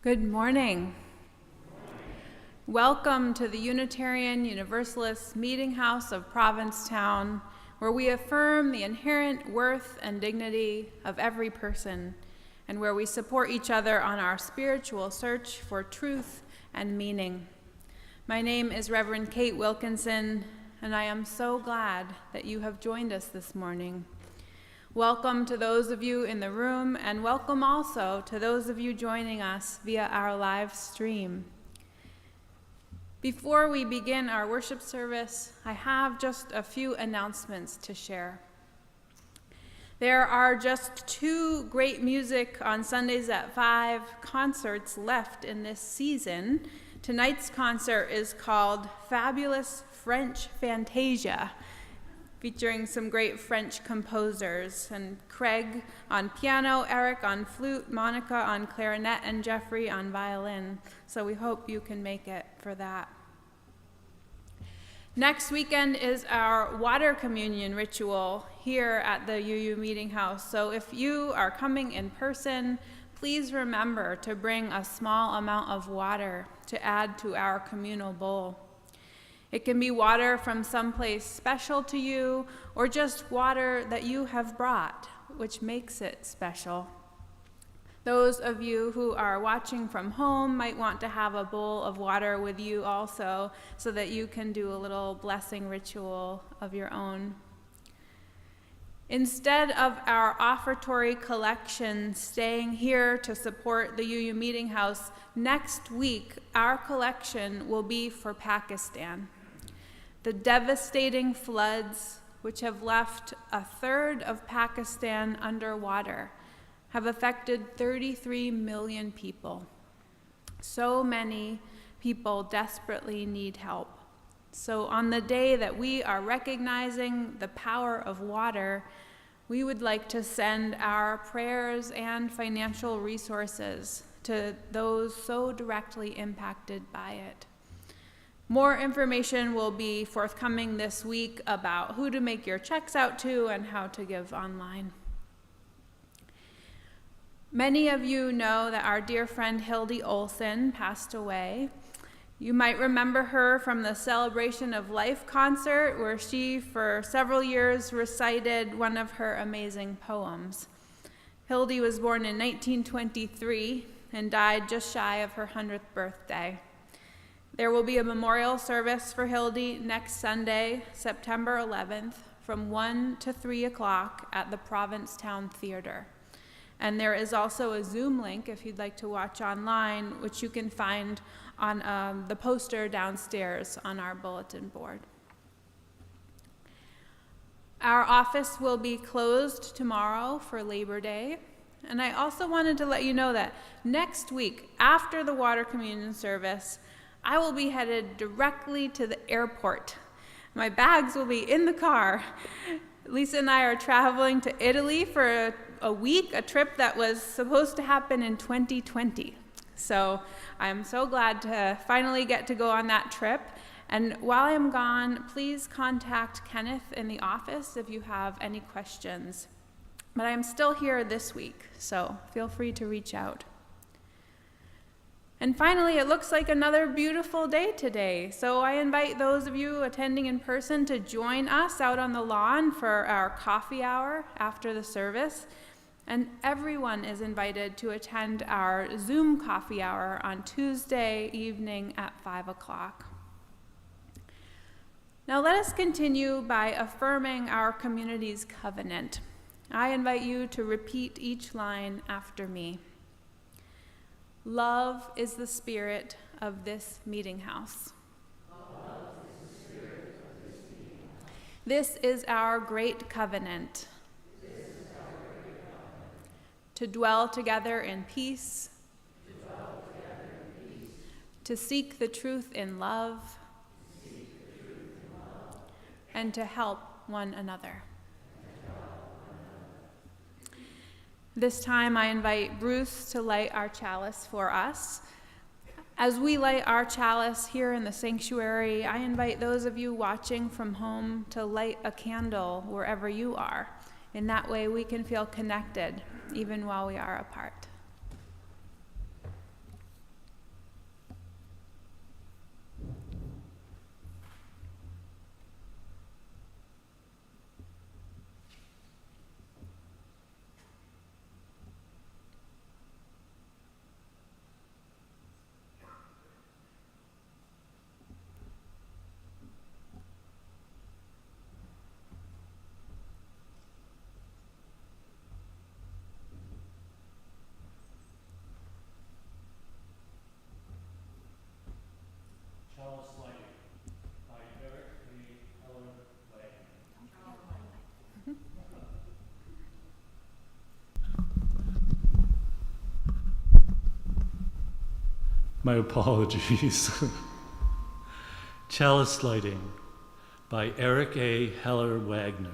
Good morning. Welcome to the Unitarian Universalist Meetinghouse of Provincetown, where we affirm the inherent worth and dignity of every person, and where we support each other on our spiritual search for truth and meaning. My name is Reverend Kate Wilkinson, and I am so glad that you have joined us this morning. Welcome to those of you in the room, and welcome also to those of you joining us via our live stream. Before we begin our worship service, I have just a few announcements to share. There are just 2 great music on Sundays at 5 concerts left in this season. Tonight's concert is called Fabulous French Fantasia, featuring some great French composers, and Craig on piano, Eric on flute, Monica on clarinet, and Jeffrey on violin. So we hope you can make it for that. Next weekend is our water communion ritual here at the UU Meetinghouse. So if you are coming in person, please remember to bring a small amount of water to add to our communal bowl. It can be water from someplace special to you, or just water that you have brought, which makes it special. Those of you who are watching from home might want to have a bowl of water with you also, so that you can do a little blessing ritual of your own. Instead of our offertory collection staying here to support the UU Meetinghouse, next week our collection will be for Pakistan. The devastating floods, which have left a third of Pakistan underwater, have affected 33 million people. So many people desperately need help. So on the day that we are recognizing the power of water, we would like to send our prayers and financial resources to those so directly impacted by it. More information will be forthcoming this week about who to make your checks out to and how to give online. Many of you know that our dear friend Hildy Olson passed away. You might remember her from the Celebration of Life concert, where she, for several years, recited one of her amazing poems. Hildy was born in 1923 and died just shy of her 100th birthday. There will be a memorial service for Hildy next Sunday, September 11th, from 1 to 3 o'clock at the Provincetown Theater. And there is also a Zoom link if you'd like to watch online, which you can find on the poster downstairs on our bulletin board. Our office will be closed tomorrow for Labor Day. And I also wanted to let you know that next week, after the water communion service, I will be headed directly to the airport. My bags will be in the car. Lisa and I are traveling to Italy for a week, a trip that was supposed to happen in 2020. So I'm so glad to finally get to go on that trip. And while I'm gone, please contact Kenneth in the office if you have any questions. But I'm still here this week, so feel free to reach out. And finally, it looks like another beautiful day today. So I invite those of you attending in person to join us out on the lawn for our coffee hour after the service. And everyone is invited to attend our Zoom coffee hour on Tuesday evening at 5 o'clock. Now let us continue by affirming our community's covenant. I invite you to repeat each line after me. Love is the spirit of this meeting house. This is our great covenant. To dwell together in peace. To seek the truth in love. And to help one another. This time I invite Bruce to light our chalice for us. As we light our chalice here in the sanctuary, I invite those of you watching from home to light a candle wherever you are. In that way we can feel connected even while we are apart. My apologies. Chalice Lighting by Eric A. Heller Wagner.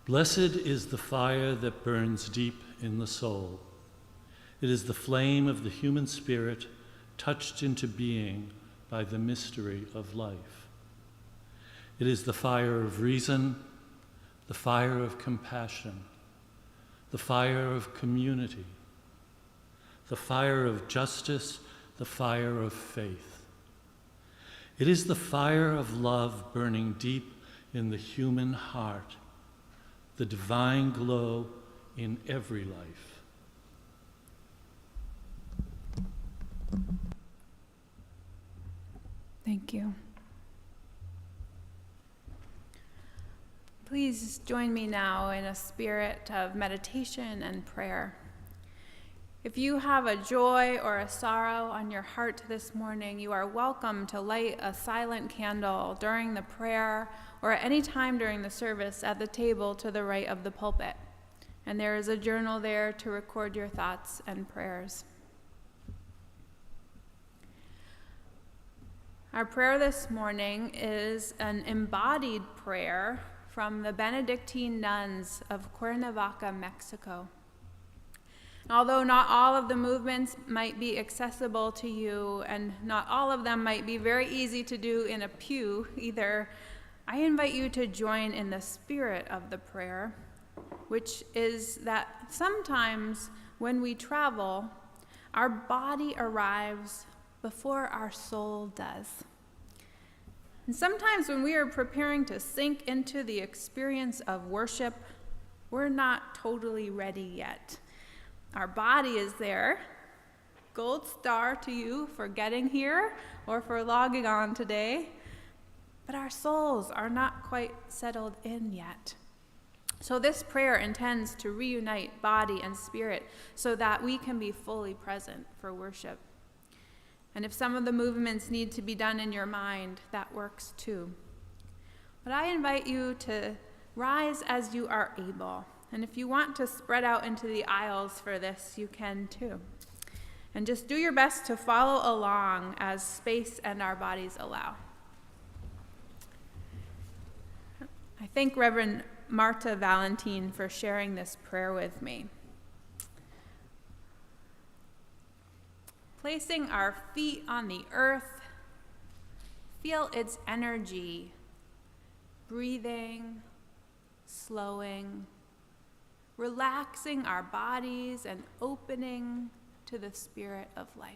Blessed is the fire that burns deep in the soul. It is the flame of the human spirit touched into being by the mystery of life. It is the fire of reason, the fire of compassion, the fire of community, the fire of justice, the fire of faith. It is the fire of love burning deep in the human heart, the divine glow in every life. Thank you. Please join me now in a spirit of meditation and prayer. If you have a joy or a sorrow on your heart this morning, you are welcome to light a silent candle during the prayer or at any time during the service at the table to the right of the pulpit. And there is a journal there to record your thoughts and prayers. Our prayer this morning is an embodied prayer from the Benedictine nuns of Cuernavaca, Mexico. Although not all of the movements might be accessible to you, and not all of them might be very easy to do in a pew either, I invite you to join in the spirit of the prayer, which is that sometimes when we travel, our body arrives before our soul does. And sometimes when we are preparing to sink into the experience of worship, we're not totally ready yet. Our body is there. Gold star to you for getting here or for logging on today. But our souls are not quite settled in yet. So this prayer intends to reunite body and spirit so that we can be fully present for worship. And if some of the movements need to be done in your mind, that works too. But I invite you to rise as you are able. And if you want to spread out into the aisles for this, you can too. And just do your best to follow along as space and our bodies allow. I thank Reverend Marta Valentine for sharing this prayer with me. Placing our feet on the earth, feel its energy, breathing, slowing, relaxing our bodies and opening to the spirit of life.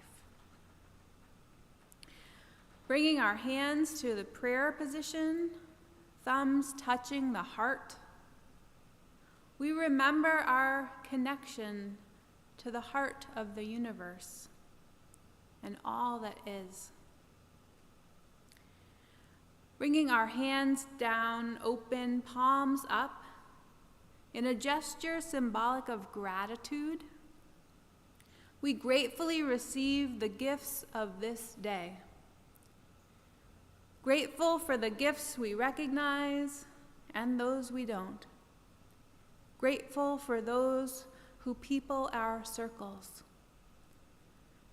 Bringing our hands to the prayer position, thumbs touching the heart, we remember our connection to the heart of the universe and all that is. Bringing our hands down, open, palms up, in a gesture symbolic of gratitude, we gratefully receive the gifts of this day. Grateful for the gifts we recognize and those we don't. Grateful for those who people our circles.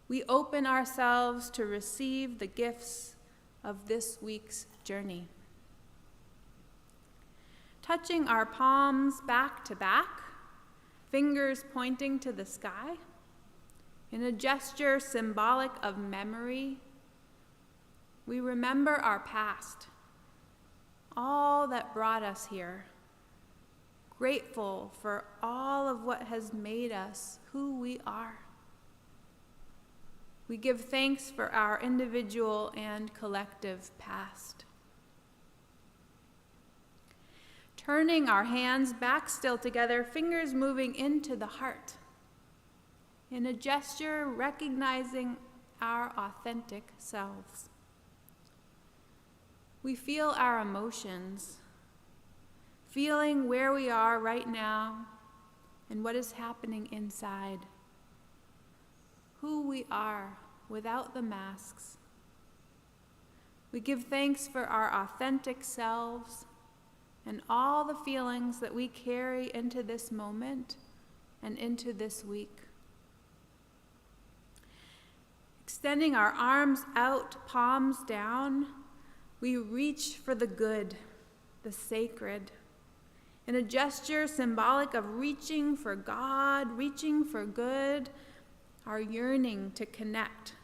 We open ourselves to receive the gifts of this week's journey. Touching our palms back to back, fingers pointing to the sky, in a gesture symbolic of memory, we remember our past, all that brought us here, grateful for all of what has made us who we are. We give thanks for our individual and collective past. Turning our hands back still together, fingers moving into the heart, in a gesture recognizing our authentic selves. We feel our emotions, feeling where we are right now and what is happening inside. Who we are without the masks. We give thanks for our authentic selves and all the feelings that we carry into this moment and into this week. Extending our arms out, palms down, we reach for the good, the sacred, in a gesture symbolic of reaching for God, reaching for good, our yearning to connect,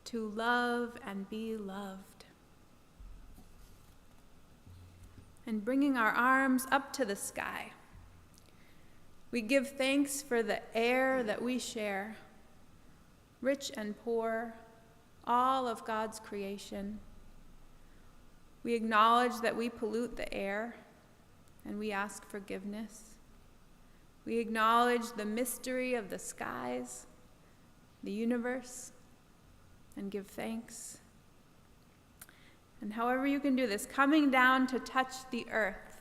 to love and be loved. And bringing our arms up to the sky, we give thanks for the air that we share, rich and poor, all of God's creation. We acknowledge that we pollute the air, and we ask forgiveness. We acknowledge the mystery of the skies, the universe, and give thanks. And however you can do this, coming down to touch the earth.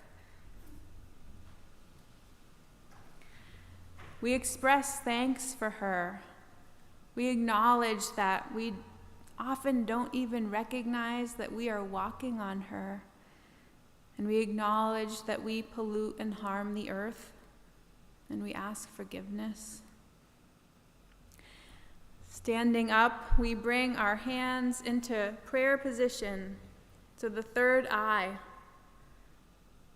We express thanks for her. We acknowledge that we often don't even recognize that we are walking on her. And we acknowledge that we pollute and harm the earth. And we ask forgiveness. Standing up, we bring our hands into prayer position, to the third eye.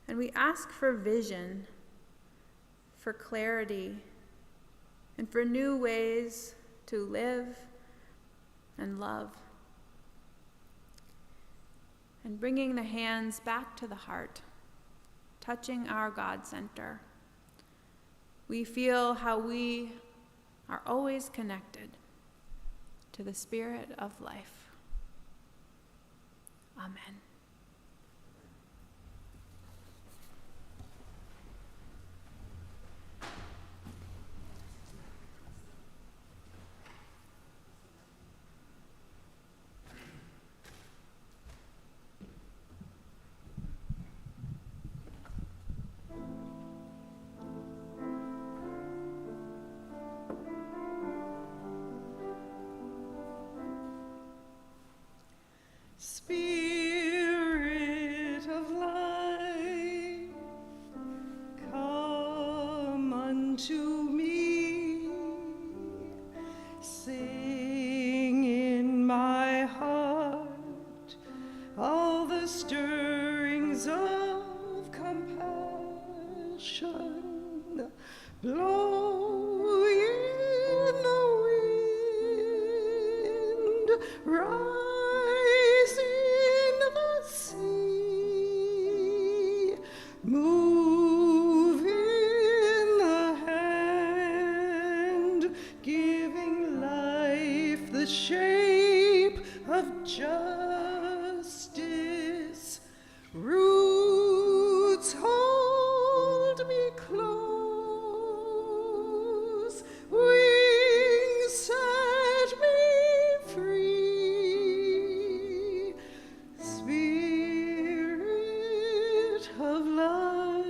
And we ask for vision, for clarity, and for new ways to live and love. And bringing the hands back to the heart, touching our God center. We feel how we are always connected to the Spirit of life. Amen. Spirit of life, come unto me. Sing in my heart all the stirrings of compassion. Blow in the wind, rise in the sea, move in the hand, giving life the shape of justice. Roots hold me close, wings set me free. Spirit of life,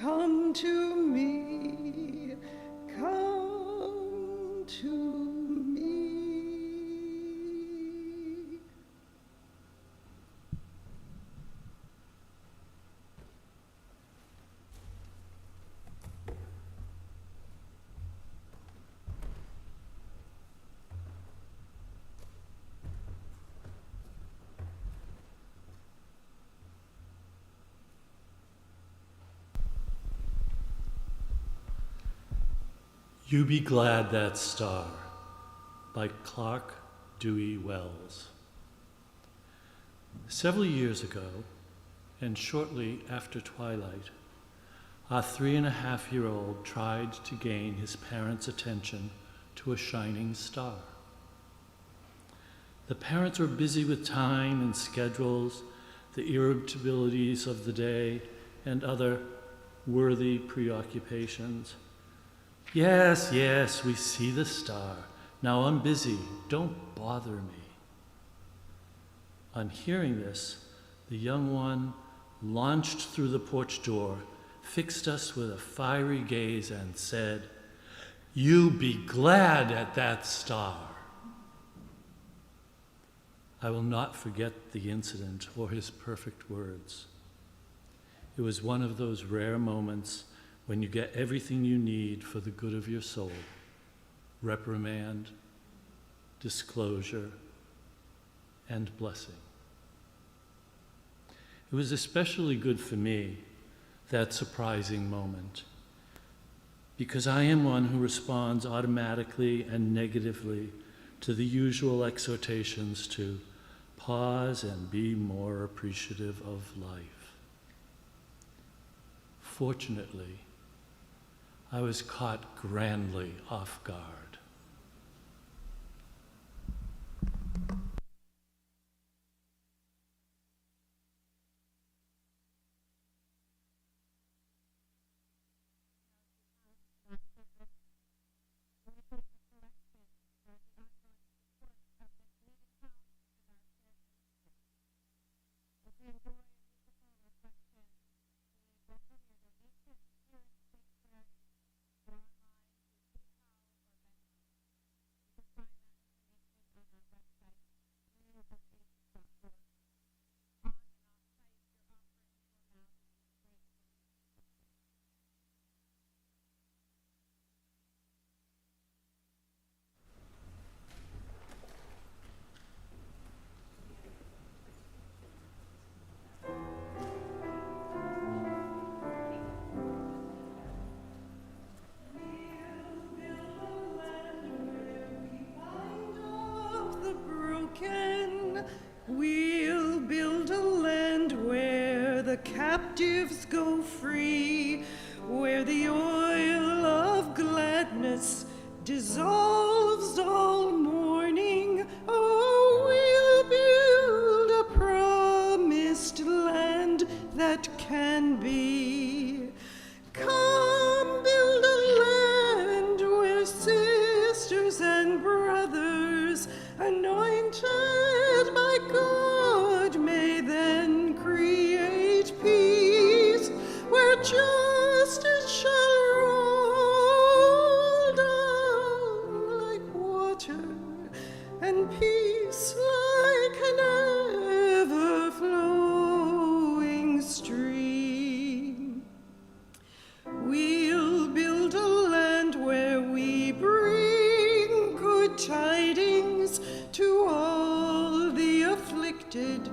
come to me, come to me. You Be Glad That Star by Clark Dewey Wells. Several years ago, and shortly after twilight, our 3.5-year-old tried to gain his parents' attention to a shining star. The parents were busy with time and schedules, the irritabilities of the day, and other worthy preoccupations. Yes, yes, we see the star. Now I'm busy. Don't bother me. On hearing this, the young one launched through the porch door, fixed us with a fiery gaze, and said, "You be glad at that star." I will not forget the incident or his perfect words. It was one of those rare moments when you get everything you need for the good of your soul: reprimand, disclosure, and blessing. It was especially good for me, that surprising moment, because I am one who responds automatically and negatively to the usual exhortations to pause and be more appreciative of life. Fortunately, I was caught grandly off guard. We'll build a land where the captives go free, where the oil of gladness dissolves all mourning. Oh, we'll build a promised land that can be. Come build a land where sisters and brothers anointed by God may then create peace, where justice shall roll down like water, and peace like an ever-flowing stream. We'll build a land where we bring good tidings to all the afflicted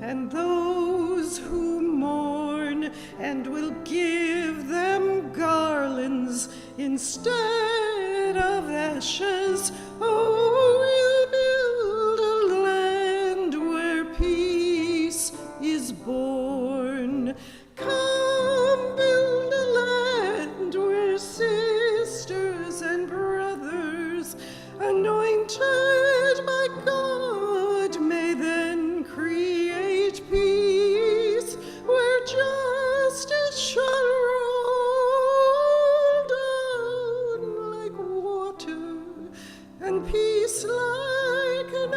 and those who mourn, and will give them garlands instead of ashes. Oh, we'll build a land where peace is born. Come build a land where sisters and brothers anointed by God may then create peace, where justice shall roll down like water, and peace like an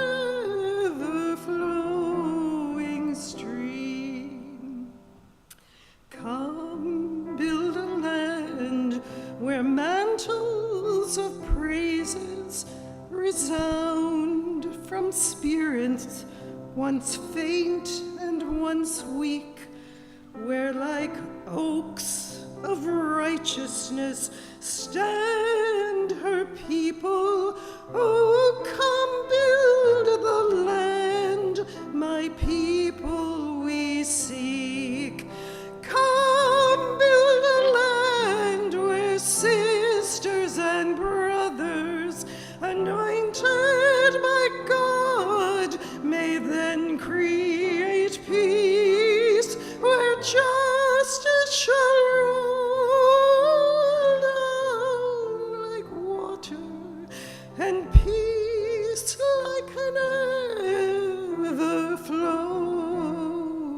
ever-flowing stream. Come build a land where mantles of praises resound from spirits once faint and once weak, where like oaks of righteousness stand her people. Oh, come build the land, my people we seek. Come build a land where sisters and brothers anointed by God may then create peace, where justice shall roll down like water, and peace like an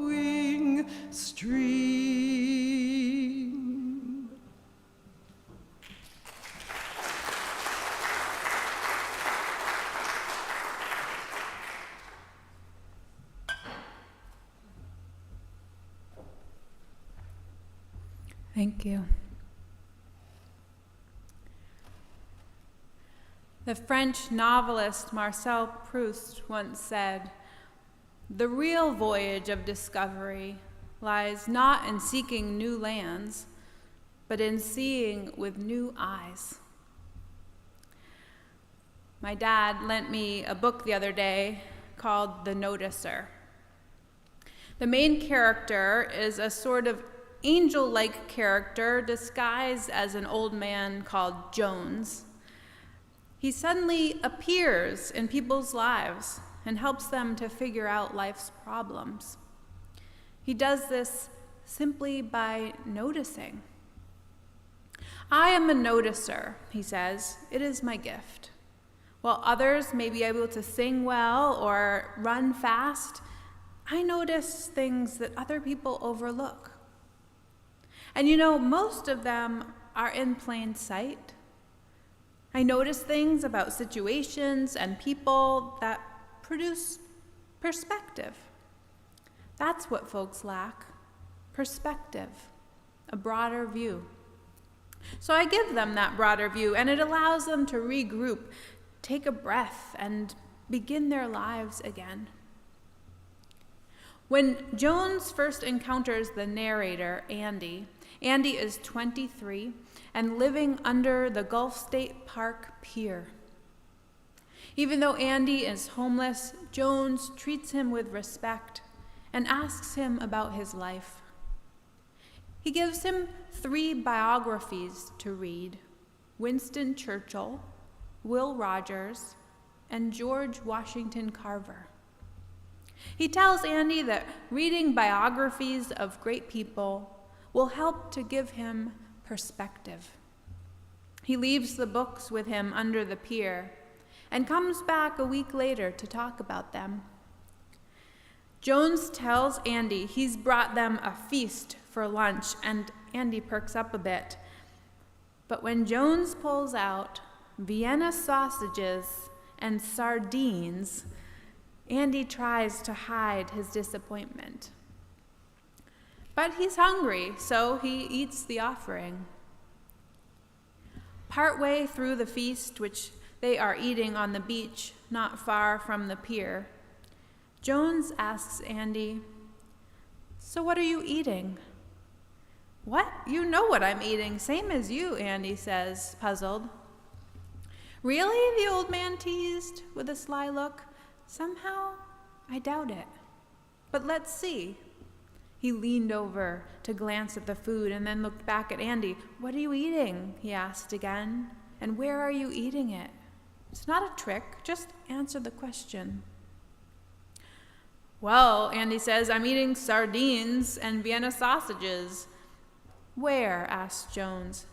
ever-flowing stream. Thank you. The French novelist Marcel Proust once said, "The real voyage of discovery lies not in seeking new lands, but in seeing with new eyes." My dad lent me a book the other day called The Noticer. The main character is a sort of angel-like character disguised as an old man called Jones. He suddenly appears in people's lives and helps them to figure out life's problems. He does this simply by noticing. I am a noticer, he says. It is my gift. While others may be able to sing well or run fast, I notice things that other people overlook. And most of them are in plain sight. I notice things about situations and people that produce perspective. That's what folks lack, perspective, a broader view. So I give them that broader view, and it allows them to regroup, take a breath, and begin their lives again. When Jones first encounters the narrator, Andy is 23 and living under the Gulf State Park Pier. Even though Andy is homeless, Jones treats him with respect and asks him about his life. He gives him 3 biographies to read: Winston Churchill, Will Rogers, and George Washington Carver. He tells Andy that reading biographies of great people will help to give him perspective. He leaves the books with him under the pier and comes back a week later to talk about them. Jones tells Andy he's brought them a feast for lunch, and Andy perks up a bit. But when Jones pulls out Vienna sausages and sardines, Andy tries to hide his disappointment. But he's hungry, so he eats the offering. Partway through the feast, which they are eating on the beach not far from the pier, Jones asks Andy, "So what are you eating?" "What? You know what I'm eating, same as you," Andy says, puzzled. "Really?" the old man teased with a sly look. "Somehow, I doubt it. But let's see." He leaned over to glance at the food and then looked back at Andy. "What are you eating?" he asked again. "And where are you eating it? It's not a trick, just answer the question." "Well," Andy says, "I'm eating sardines and Vienna sausages." "Where?" asks Jones.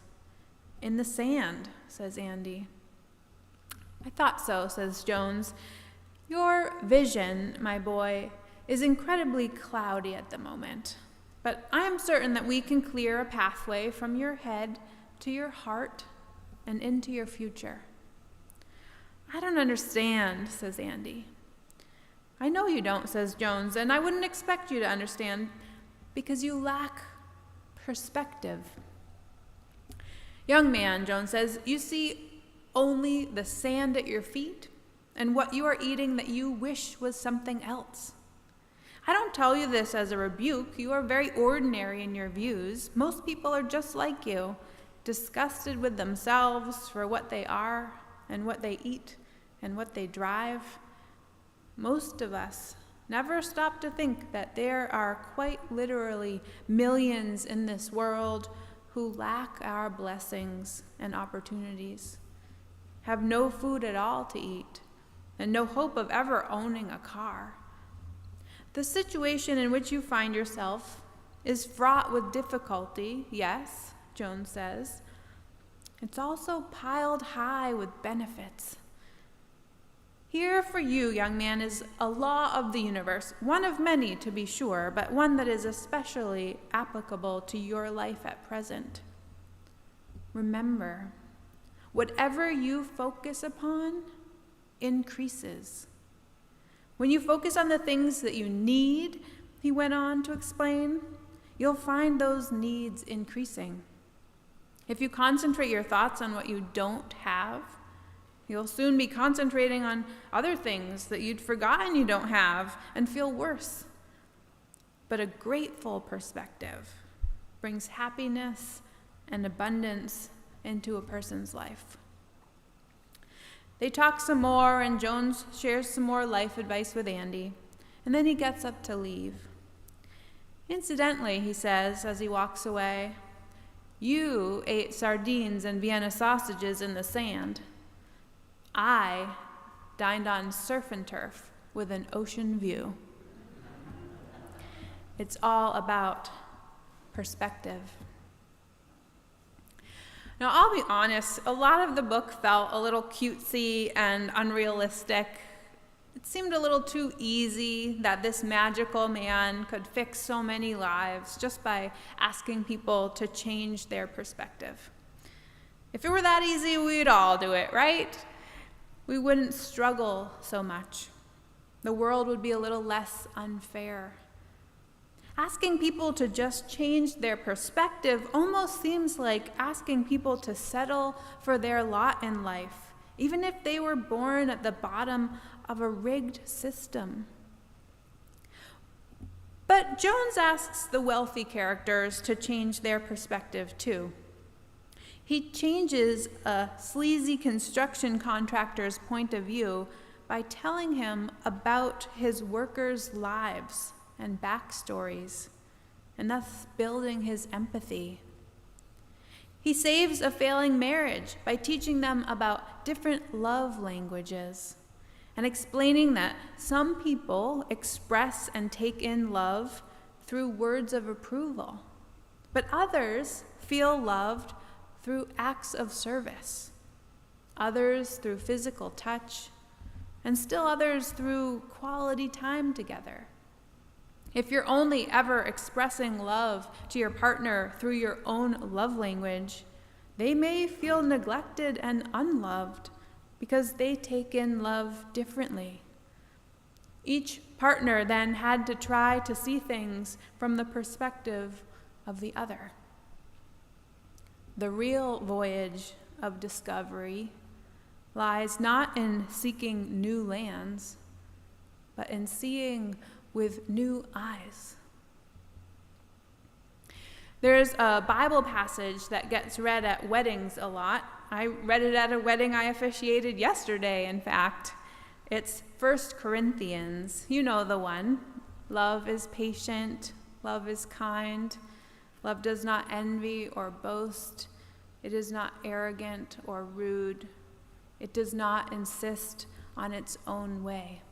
"In the sand," says Andy. "I thought so," says Jones. "Your vision, my boy, is incredibly cloudy at the moment, but I am certain that we can clear a pathway from your head to your heart and into your future." "I don't understand," says Andy. "I know you don't," says Jones, "and I wouldn't expect you to understand because you lack perspective." "Young man," Jones says, "you see only the sand at your feet and what you are eating that you wish was something else. I don't tell you this as a rebuke. You are very ordinary in your views. Most people are just like you, disgusted with themselves for what they are and what they eat and what they drive. Most of us never stop to think that there are quite literally millions in this world who lack our blessings and opportunities, have no food at all to eat, and no hope of ever owning a car. The situation in which you find yourself is fraught with difficulty, yes," Jones says. "It's also piled high with benefits. Here for you, young man, is a law of the universe, one of many to be sure, but one that is especially applicable to your life at present. Remember, whatever you focus upon increases. When you focus on the things that you need," he went on to explain, "you'll find those needs increasing. If you concentrate your thoughts on what you don't have, you'll soon be concentrating on other things that you'd forgotten you don't have and feel worse. But a grateful perspective brings happiness and abundance into a person's life." They talk some more, and Jones shares some more life advice with Andy, and then he gets up to leave. Incidentally, he says as he walks away, "You ate sardines and Vienna sausages in the sand. I dined on surf and turf with an ocean view." It's all about perspective. Now, I'll be honest, a lot of the book felt a little cutesy and unrealistic. It seemed a little too easy that this magical man could fix so many lives just by asking people to change their perspective. If it were that easy, we'd all do it, right? We wouldn't struggle so much. The world would be a little less unfair. Asking people to just change their perspective almost seems like asking people to settle for their lot in life, even if they were born at the bottom of a rigged system. But Jones asks the wealthy characters to change their perspective too. He changes a sleazy construction contractor's point of view by telling him about his workers' lives and backstories, and thus building his empathy. He saves a failing marriage by teaching them about different love languages and explaining that some people express and take in love through words of approval, but others feel loved through acts of service, others through physical touch, and still others through quality time together. If you're only ever expressing love to your partner through your own love language, they may feel neglected and unloved because they take in love differently. Each partner then had to try to see things from the perspective of the other. The real voyage of discovery lies not in seeking new lands, but in seeing with new eyes. There's a Bible passage that gets read at weddings a lot. I read it at a wedding I officiated yesterday, in fact. It's 1 Corinthians. You know the one. Love is patient. Love is kind. Love does not envy or boast. It is not arrogant or rude. It does not insist on its own way.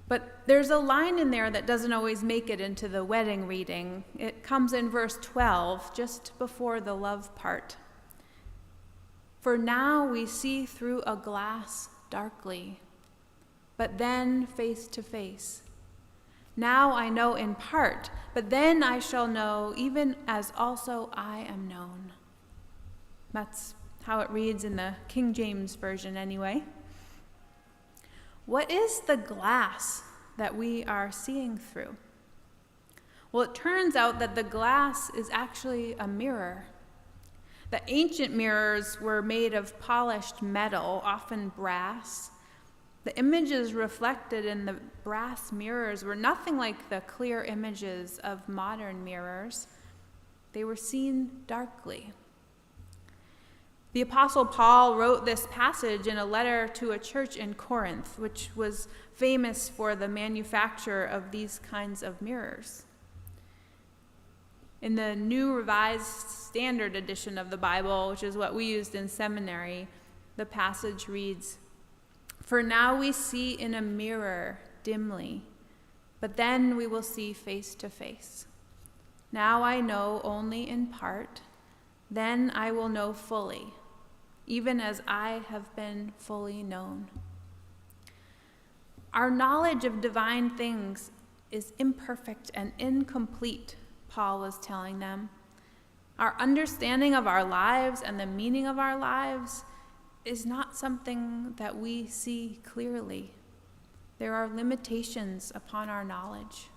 But there's a line in there that doesn't always make it into the wedding reading. It comes in verse 12, just before the love part. "For now we see through a glass darkly, but then face to face. Now I know in part, but then I shall know, even as also I am known." That's how it reads in the King James Version anyway. What is the glass that we are seeing through? Well, it turns out that the glass is actually a mirror. The ancient mirrors were made of polished metal, often brass. The images reflected in the brass mirrors were nothing like the clear images of modern mirrors. They were seen darkly. The Apostle Paul wrote this passage in a letter to a church in Corinth, which was famous for the manufacture of these kinds of mirrors. In the New Revised Standard Edition of the Bible, which is what we used in seminary, the passage reads, "For now we see in a mirror dimly, but then we will see face to face. Now I know only in part, then I will know fully, even as I have been fully known." Our knowledge of divine things is imperfect and incomplete, Paul was telling them. Our understanding of our lives and the meaning of our lives is not something that we see clearly. There are limitations upon our knowledge.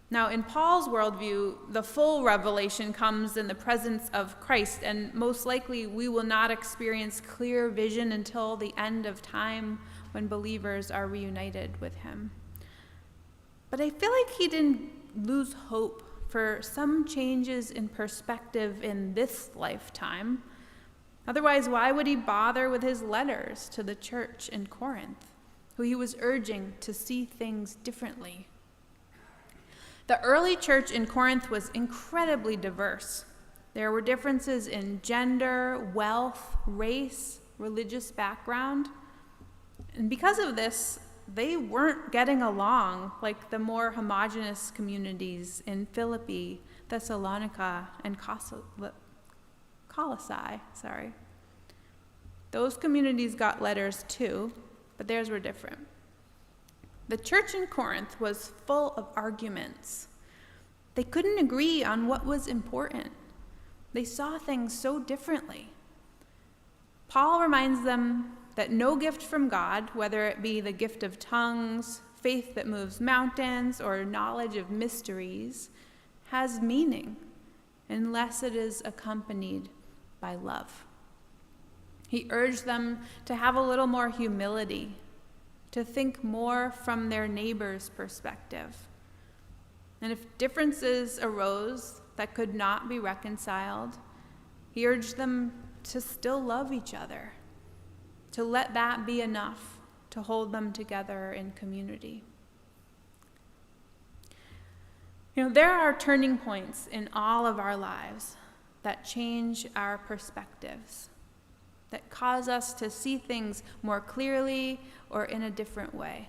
Now, in Paul's worldview, the full revelation comes in the presence of Christ, and most likely we will not experience clear vision until the end of time when believers are reunited with him. But I feel like he didn't lose hope for some changes in perspective in this lifetime. Otherwise, why would he bother with his letters to the church in Corinth, who he was urging to see things differently? The early church in Corinth was incredibly diverse. There were differences in gender, wealth, race, religious background. And because of this, they weren't getting along like the more homogeneous communities in Philippi, Thessalonica, and Colossae. Those communities got letters too, but theirs were different. The church in Corinth was full of arguments. They couldn't agree on what was important. They saw things so differently. Paul reminds them that no gift from God, whether it be the gift of tongues, faith that moves mountains, or knowledge of mysteries, has meaning unless it is accompanied by love. He urged them to have a little more humility, to think more from their neighbor's perspective. And if differences arose that could not be reconciled, he urged them to still love each other, to let that be enough to hold them together in community. There are turning points in all of our lives that change our perspectives, that cause us to see things more clearly or in a different way.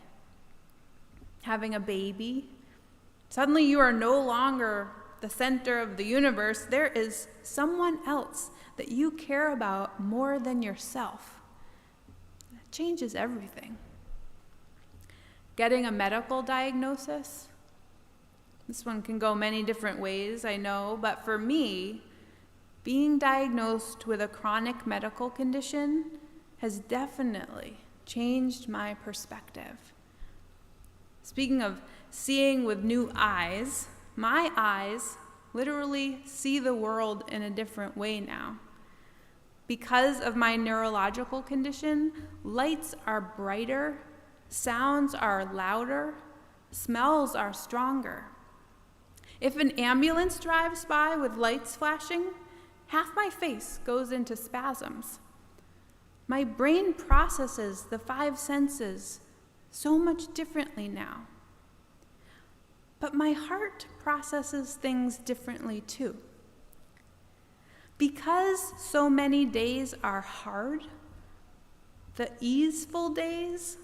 Having a baby, suddenly you are no longer the center of the universe. There is someone else that you care about more than yourself. That changes everything. Getting a medical diagnosis, this one can go many different ways, I know, but for me, being diagnosed with a chronic medical condition has definitely changed my perspective. Speaking of seeing with new eyes, my eyes literally see the world in a different way now. Because of my neurological condition, lights are brighter, sounds are louder, smells are stronger. If an ambulance drives by with lights flashing, half my face goes into spasms. My brain processes the 5 senses so much differently now. But my heart processes things differently too. Because so many days are hard, the easeful days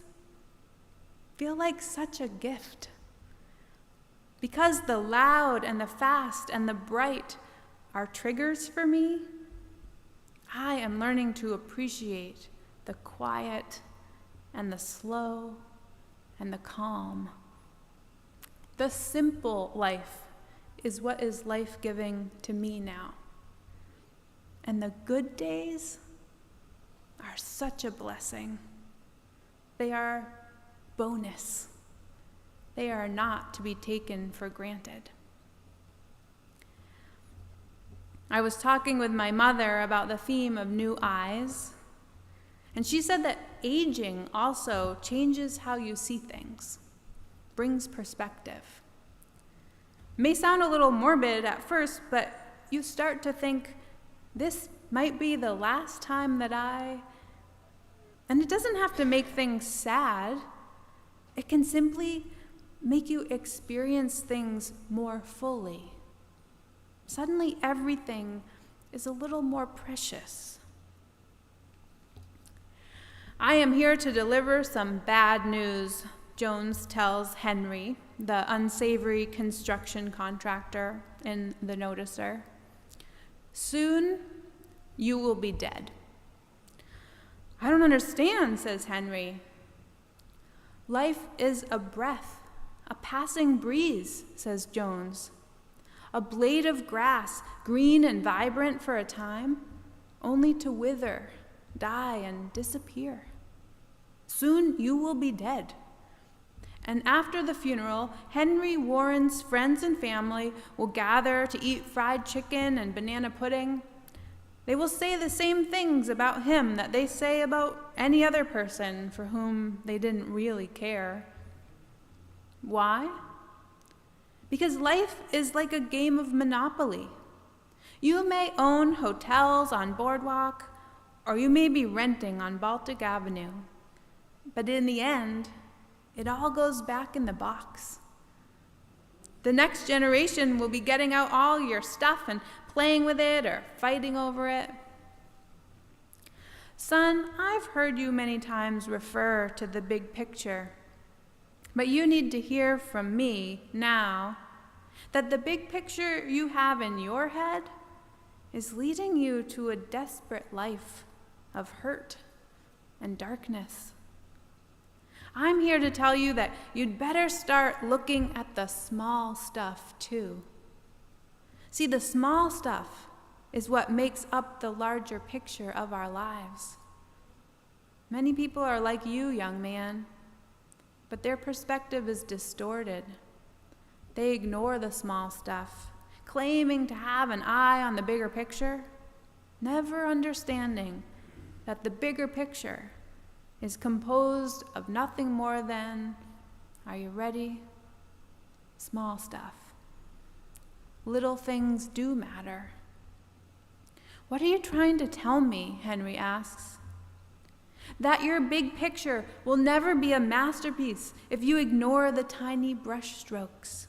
feel like such a gift. Because the loud and the fast and the bright are triggers for me, I am learning to appreciate the quiet and the slow and the calm. The simple life is what is life-giving to me now. And the good days are such a blessing. They are bonus. They are not to be taken for granted. I was talking with my mother about the theme of new eyes, and she said that aging also changes how you see things, brings perspective. It may sound a little morbid at first, but you start to think, this might be the last time that and it doesn't have to make things sad. It can simply make you experience things more fully. Suddenly everything is a little more precious. I am here to deliver some bad news, Jones tells Henry, the unsavory construction contractor, in the Noticer. Soon you will be dead. I don't understand, says Henry. Life is a breath, a passing breeze, says Jones. A blade of grass, green and vibrant for a time, only to wither, die, and disappear. Soon you will be dead. And after the funeral, Henry Warren's friends and family will gather to eat fried chicken and banana pudding. They will say the same things about him that they say about any other person for whom they didn't really care. Why? Because life is like a game of Monopoly. You may own hotels on Boardwalk, or you may be renting on Baltic Avenue. But in the end, it all goes back in the box. The next generation will be getting out all your stuff and playing with it or fighting over it. Son, I've heard you many times refer to the big picture, but you need to hear from me now that the big picture you have in your head is leading you to a desperate life of hurt and darkness. I'm here to tell you that you'd better start looking at the small stuff too. See, the small stuff is what makes up the larger picture of our lives. Many people are like you, young man, but their perspective is distorted. They ignore the small stuff, claiming to have an eye on the bigger picture, never understanding that the bigger picture is composed of nothing more than, are you ready? Small stuff. Little things do matter. What are you trying to tell me? Henry asks. That your big picture will never be a masterpiece if you ignore the tiny brush strokes.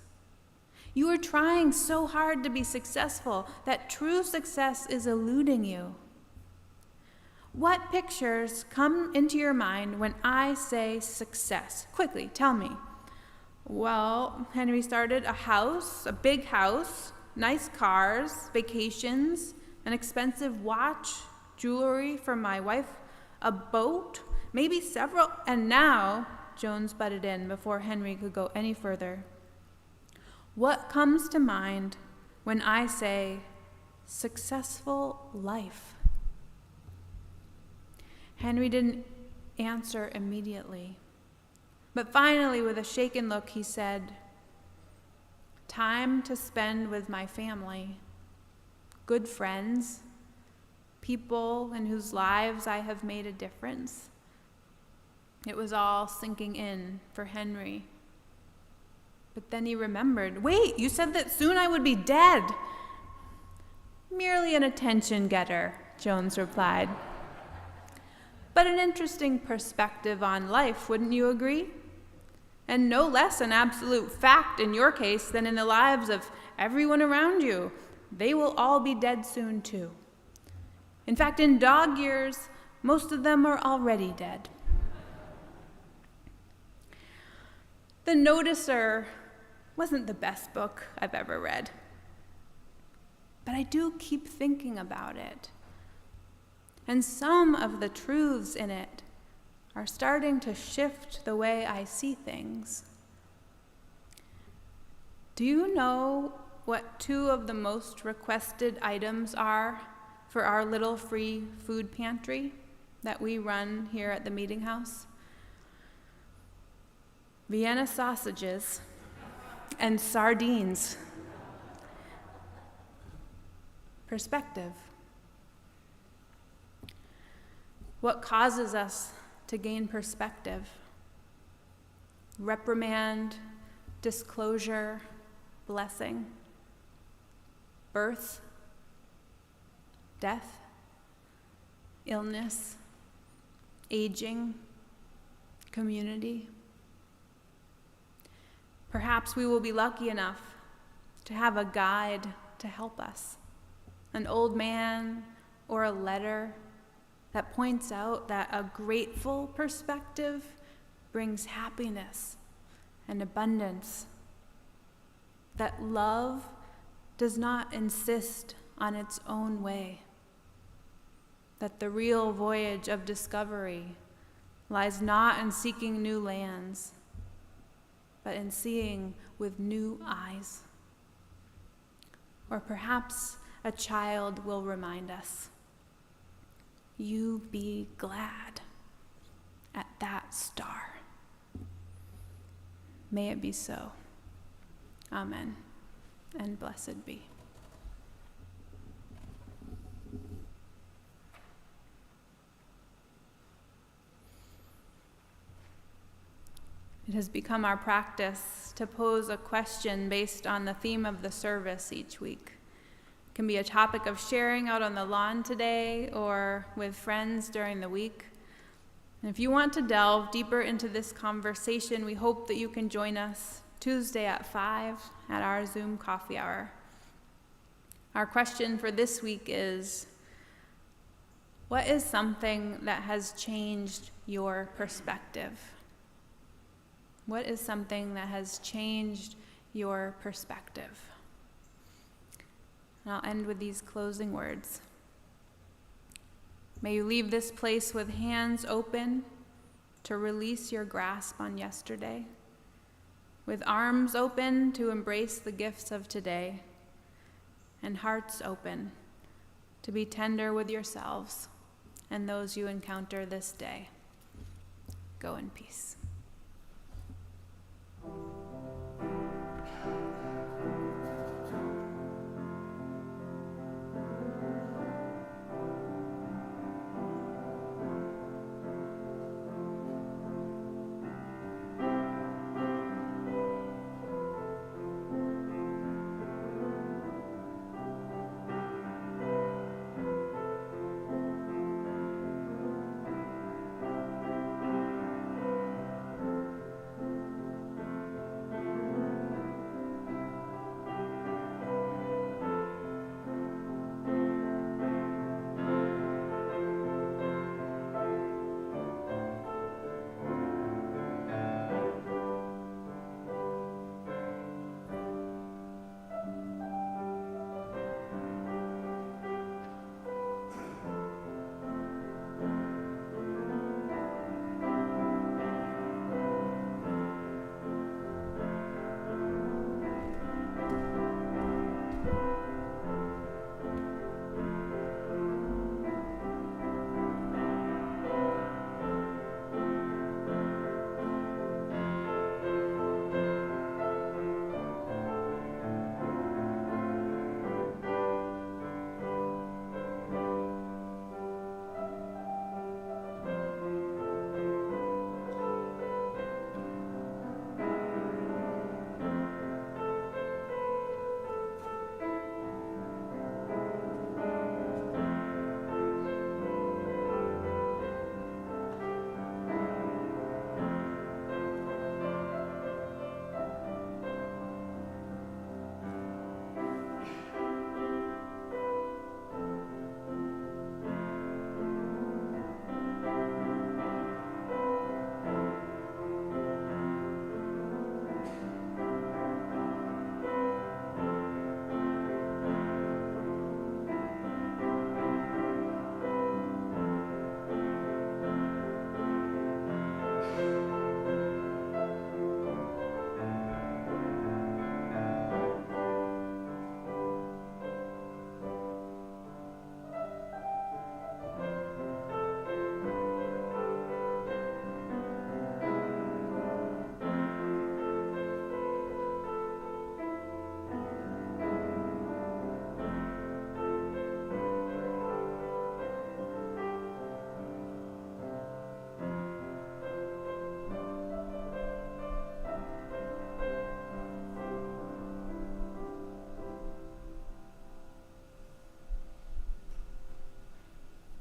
You are trying so hard to be successful that true success is eluding you. What pictures come into your mind when I say success? Quickly, tell me. Well, Henry started, a big house, nice cars, vacations, an expensive watch, jewelry for my wife, a boat, maybe several, and now, Jones butted in before Henry could go any further. What comes to mind when I say successful life? Henry didn't answer immediately, but finally, with a shaken look, he said, time to spend with my family, good friends, people in whose lives I have made a difference. It was all sinking in for Henry. But then he remembered, wait, you said that soon I would be dead. Merely an attention getter, Jones replied. But an interesting perspective on life, wouldn't you agree? And no less an absolute fact in your case than in the lives of everyone around you. They will all be dead soon too. In fact, in dog years, most of them are already dead. The Noticer wasn't the best book I've ever read, but I do keep thinking about it. And some of the truths in it are starting to shift the way I see things. Do you know what 2 of the most requested items are for our little free food pantry that we run here at the Meetinghouse? Vienna sausages and sardines. Perspective. What causes us to gain perspective? Reprimand, disclosure, blessing, birth, death, illness, aging, community. Perhaps we will be lucky enough to have a guide to help us, an old man or a letter that points out that a grateful perspective brings happiness and abundance, that love does not insist on its own way, that the real voyage of discovery lies not in seeking new lands, but in seeing with new eyes. Or perhaps a child will remind us, you be glad at that star. May it be so. Amen, and blessed be. It has become our practice to pose a question based on the theme of the service each week. It can be a topic of sharing out on the lawn today or with friends during the week. And if you want to delve deeper into this conversation, we hope that you can join us Tuesday at 5 at our Zoom coffee hour. Our question for this week is, what is something that has changed your perspective? What is something that has changed your perspective? And I'll end with these closing words. May you leave this place with hands open to release your grasp on yesterday, with arms open to embrace the gifts of today, and hearts open to be tender with yourselves and those you encounter this day. Go in peace.